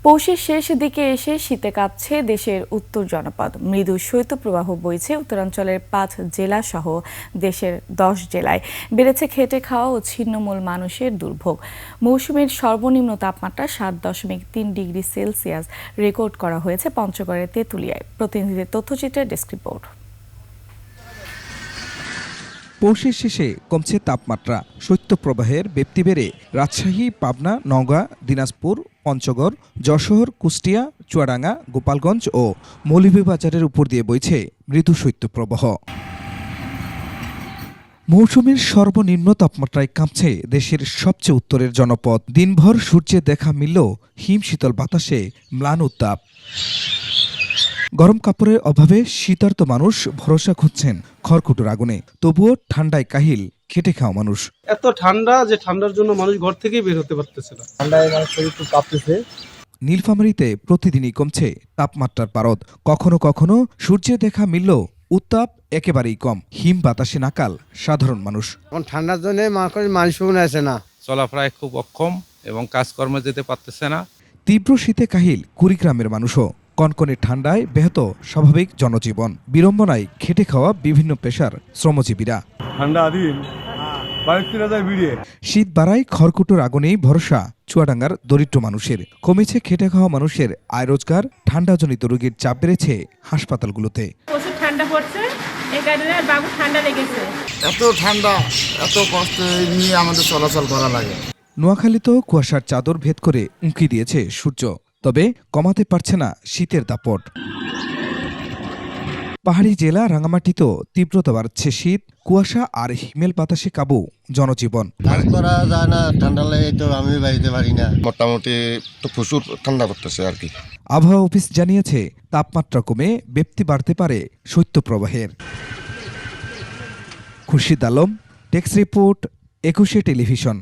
পৌষের শেষ দিকে এসে শীতে কাঁপছে দেশের উত্তর জনপদ। মৃদু শৈত্যপ্রবাহ বইছে উত্তরাঞ্চলের ৫ জেলা সহ দেশের ১০ জেলায়। বেড়েছে খেটে খাওয়া ও ছিন্নমূল মানুষের দুর্ভোগ। মৌসুমের সর্বনিম্ন তাপমাত্রা ৭.৩ ডিগ্রি সেলসিয়াস রেকর্ড করা হয়েছে পঞ্চগড়ের তেঁতুলিয়ায়। প্রতিনিধিদের তথ্যচিত্রে ডেস্ক রিপোর্ট। পৌষের শেষে কমছে তাপমাত্রা, শৈত্যপ্রবাহের ব্যাপ্তি বেড়ে রাজশাহী, পাবনা, নওগাঁ, দিনাজপুর, পঞ্চগড়, যশোর, কুষ্টিয়া, চুয়াডাঙ্গা, গোপালগঞ্জ ও মৌলভীবাজারের উপর দিয়ে বইছে মৃদু শৈত্যপ্রবাহ। মৌসুমের সর্বনিম্ন তাপমাত্রায় কাঁপছে দেশের সবচেয়ে উত্তরের জনপদ। দিনভর সূর্যে দেখা মিললেও হিম শীতল বাতাসে ম্লান উত্তাপ। গরম কাপড়ের অভাবে শীতার্ত মানুষ ভরসা খুঁজছেন খড়কুটোর আগুনে। তবুও ঠান্ডায় কাহিল খেটে খাওয়া মানুষ। এত ঠান্ডা যে ঠান্ডার জন্য মানুষ ঘর থেকেই বের হতে পারতেছে না। ঠান্ডায় মানুষ শরীর খুব কাঁপতেছে। নীলফামারীতে প্রতিদিনই কমছে তাপমাত্রার পারদ। কখনো কখনো সূর্যে দেখা মিললেও উত্তাপ একেবারেই কম। হিম বাতাসে নাকাল সাধারণ মানুষ। এখন ঠান্ডার জন্য মানুষ মনে আসে না, চলাফেরায় খুব অক্ষম এবং কাজকর্মে যেতে পারতেছে না। তীব্র শীতে কাহিল কুড়িগ্রামের মানুষও। কনকনে ঠান্ডায় ব্যাহত স্বাভাবিক জনজীবন। বিড়ম্বনায় খেটে খাওয়া বিভিন্ন পেশার শ্রমজীবীরা। ঠান্ডা দিন শীত বাড়ায় খড়কুটোর আগুনেই ভরসা চুয়াডাঙ্গার দরিদ্র মানুষের। কমেছে খেটে খাওয়া মানুষের আয় রোজগার। ঠান্ডাজনিত রোগীর চাপ বেড়েছে হাসপাতালগুলোতে। প্রচুর ঠান্ডা পড়ছে, এই কারণে বাবু ঠান্ডা লেগেছে। এত ঠান্ডা, এত কষ্ট নিয়ে আমাদের চলাচল করা লাগে। নোয়াখালীতেও কুয়াশার চাদর ভেদ করে উঁকি দিয়েছে সূর্য, তবে কমাতে পারছে না শীতের দাপট। পাহাড়ি জেলা রাঙামাটিতেও তীব্রতা বাড়ছে শীত। কুয়াশা আর হিমেল বাতাসে কাবু জনজীবন। কাজ করা যায় না, ঠান্ডা লাগে তো আমি বাড়িতে পারি না। মোটামুটি তো প্রচুর ঠান্ডা করতেছে আর কি। আবহাওয়া অফিস জানিয়েছে তাপমাত্রা কমে ব্যাপ্তি বাড়তে পারে শৈত্যপ্রবাহের। Khurshid Alam, desk report, ২১ television.